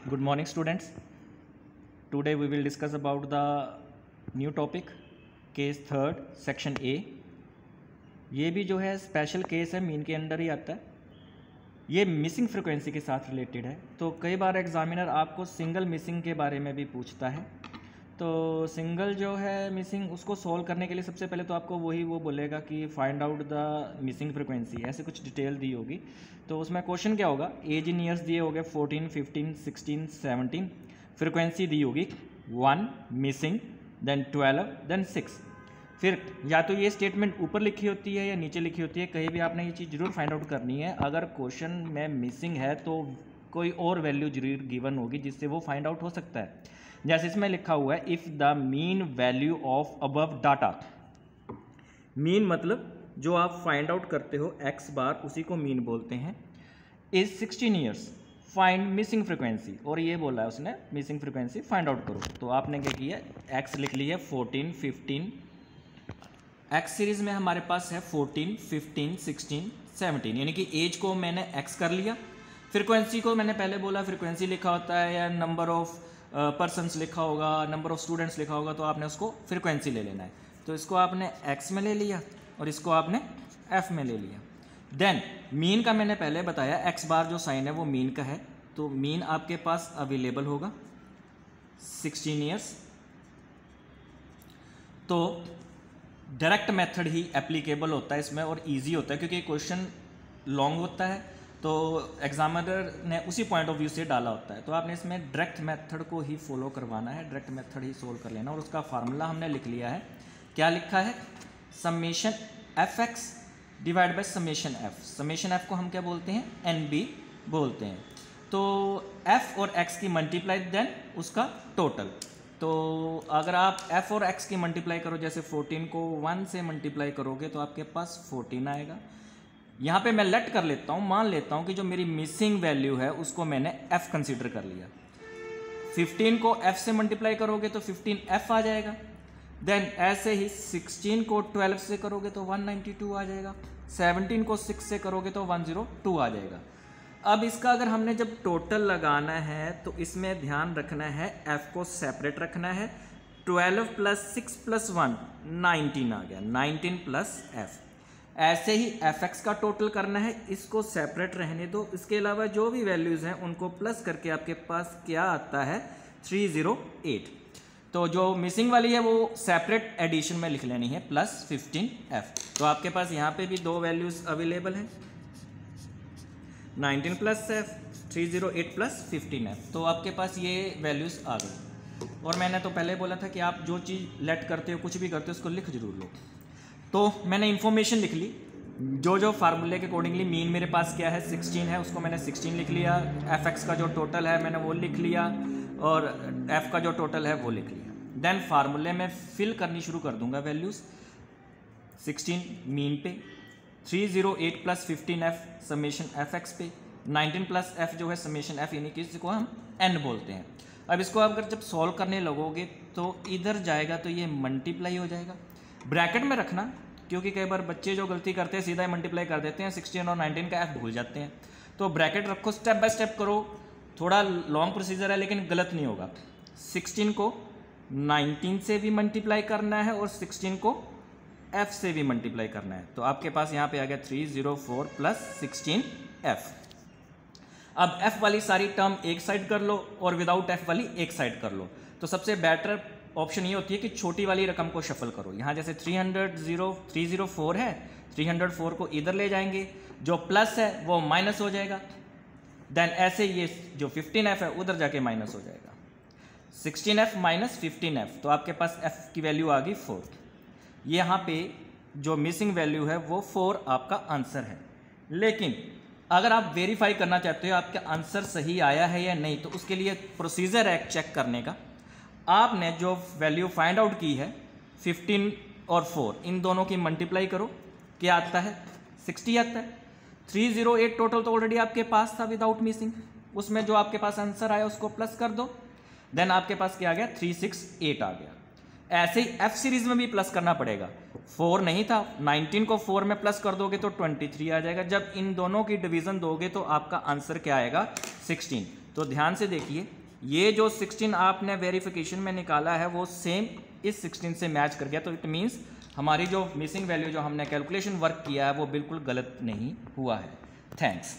Good morning, students. Today we will discuss about the new topic, case third, section A. ये भी जो है special case है, mean के अंडर ही आता है। ये मिसिंग फ्रिक्वेंसी के साथ रिलेटेड है। तो कई बार एग्जामिनर आपको सिंगल मिसिंग के बारे में भी पूछता है। तो सिंगल जो है मिसिंग, उसको सॉल्व करने के लिए सबसे पहले तो आपको वो बोलेगा कि find out the missing frequency, ऐसे कुछ डिटेल दी होगी। तो उसमें क्वेश्चन क्या होगा, एज इन ईयर्स दिए होंगे 14, 15, 16, 17, फ्रिक्वेंसी दी होगी 1 मिसिंग, देन 12, देन 6। फिर या तो ये स्टेटमेंट ऊपर लिखी होती है या नीचे लिखी होती है, कहीं भी आपने ये चीज़ जरूर फाइंड आउट करनी है। अगर क्वेश्चन में मिसिंग है तो कोई और वैल्यू जरूर गिवन होगी जिससे वो फाइंड आउट हो सकता है। जैसे इसमें लिखा हुआ है, if the mean value of above data. Mean मतलब जो आप फाइंड आउट करते हो एक्स बार, उसी को मीन बोलते हैं। Is 16 years, find missing frequency, और ये बोला है उसने मिसिंग फ्रिक्वेंसी फाइंड आउट करो। तो आपने क्या किया, एक्स लिख लिया 14, 15। एक्स सीरीज में हमारे पास है 14, 15, 16, 17, यानी कि एज को मैंने एक्स कर लिया। फ्रिक्वेंसी को मैंने पहले बोला फ्रिक्वेंसी लिखा होता है या नंबर ऑफ पर्सन्स लिखा होगा, नंबर ऑफ स्टूडेंट्स लिखा होगा, तो आपने उसको फ्रिक्वेंसी ले लेना है। तो इसको आपने एक्स में ले लिया और इसको आपने एफ में ले लिया। देन मीन का मैंने पहले बताया, एक्स बार जो साइन है वो मीन का है, तो मीन आपके पास अवेलेबल होगा 16 ईयर्स। तो डायरेक्ट मेथड ही एप्लीकेबल होता है इसमें और इजी होता है, क्योंकि क्वेश्चन लॉन्ग होता है तो एग्जामिनर ने उसी पॉइंट ऑफ व्यू से डाला होता है। तो आपने इसमें डायरेक्ट मेथड को ही फॉलो करवाना है, डायरेक्ट मेथड ही सोल्व कर लेना। और उसका फार्मूला हमने लिख लिया है, क्या लिखा है, summation F x divide by summation F. Summation F को हम क्या बोलते हैं, एन बी बोलते हैं। तो एफ और एक्स की मल्टीप्लाई, देन उसका टोटल। तो अगर आप f और x की मल्टीप्लाई करो, जैसे 14 को 1 से मल्टीप्लाई करोगे तो आपके पास 14 आएगा। यहाँ पे मैं लेट कर लेता हूँ, मान लेता हूँ कि जो मेरी मिसिंग वैल्यू है उसको मैंने f कंसीडर कर लिया। 15 को f से मल्टीप्लाई करोगे तो 15f आ जाएगा। देन ऐसे ही 16 को 12 से करोगे तो 192 आ जाएगा। 17 को 6 से करोगे तो 102 आ जाएगा। अब इसका अगर हमने जब टोटल लगाना है तो इसमें ध्यान रखना है, f को सेपरेट रखना है। 12 प्लस 6 प्लस 1 19 आ गया, 19 प्लस f। ऐसे ही fx का टोटल करना है, इसको सेपरेट रहने दो। इसके अलावा जो भी वैल्यूज़ हैं उनको प्लस करके आपके पास क्या आता है, 308। तो जो मिसिंग वाली है वो सेपरेट एडिशन में लिख लेनी है, प्लस 15f। तो आपके पास यहाँ पे भी दो वैल्यूज़ अवेलेबल हैं, 19 प्लस एफ, 308 प्लस 15f। तो आपके पास ये वैल्यूज़ आ गई। और मैंने तो पहले बोला था कि आप जो चीज़ लेट करते हो, कुछ भी करते हो, उसको लिख जरूर लो। तो मैंने इन्फॉर्मेशन लिख ली, जो फार्मूले के अकॉर्डिंगली मीन मेरे पास क्या है 16 है, उसको मैंने 16 लिख लिया। एफ एक्स का जो टोटल है मैंने वो लिख लिया और एफ का जो टोटल है वो लिख लिया। देन फार्मूले में फिल करनी शुरू कर दूंगा वैल्यूज़। 16 मीन पे, 308 plus 15f summation F x पे, 19 प्लस f जो है समेशन f, यानी कि इसको हम n बोलते हैं। अब इसको अगर जब सॉल्व करने लगोगे तो इधर जाएगा तो ये मल्टीप्लाई हो जाएगा। ब्रैकेट में रखना, क्योंकि कई बार बच्चे जो गलती करते हैं सीधा ही मल्टीप्लाई कर देते हैं, 16 और 19 का f भूल जाते हैं। तो ब्रैकेट रखो, स्टेप बाय स्टेप करो। थोड़ा लॉन्ग प्रोसीजर है लेकिन गलत नहीं होगा। 16 को 19 से भी मल्टीप्लाई करना है और 16 को f से भी मल्टीप्लाई करना है। तो आपके पास यहाँ पे आ गया 304 प्लस 16f। अब f वाली सारी टर्म एक साइड कर लो और विदाउट f वाली एक साइड कर लो। तो सबसे बेटर ऑप्शन ये होती है कि छोटी वाली रकम को शफल करो। यहाँ जैसे 304 है, 304 को इधर ले जाएंगे, जो प्लस है वो माइनस हो जाएगा। देन ऐसे ये जो 15f है उधर जाके माइनस हो जाएगा। 16f माइनस 15f, तो आपके पास f की वैल्यू आ गई 4। यहाँ पे जो मिसिंग वैल्यू है वो 4 आपका आंसर है। लेकिन अगर आप वेरीफाई करना चाहते हो आपका आंसर सही आया है या नहीं, तो उसके लिए प्रोसीजर है चेक करने का। आपने जो वैल्यू फाइंड आउट की है 15 और 4, इन दोनों की मल्टीप्लाई करो, क्या आता है, 60 आता है। 308 टोटल तो ऑलरेडी आपके पास था विदाउट मिसिंग, उसमें जो आपके पास आंसर आया उसको प्लस कर दो। देन आपके पास क्या आ गया, 368 आ गया। ऐसे ही एफ सीरीज में भी प्लस करना पड़ेगा। 4 नहीं था, 19 को 4 में प्लस कर दोगे तो 23 आ जाएगा। जब इन दोनों की डिवीजन दोगे तो आपका आंसर क्या आएगा, 16। तो ध्यान से देखिए, ये जो 16 आपने वेरिफिकेशन में निकाला है वो सेम इस 16 से मैच कर गया, तो इट मीन्स हमारी जो मिसिंग वैल्यू जो हमने कैलकुलेशन वर्क किया है वो बिल्कुल गलत नहीं हुआ है। थैंक्स।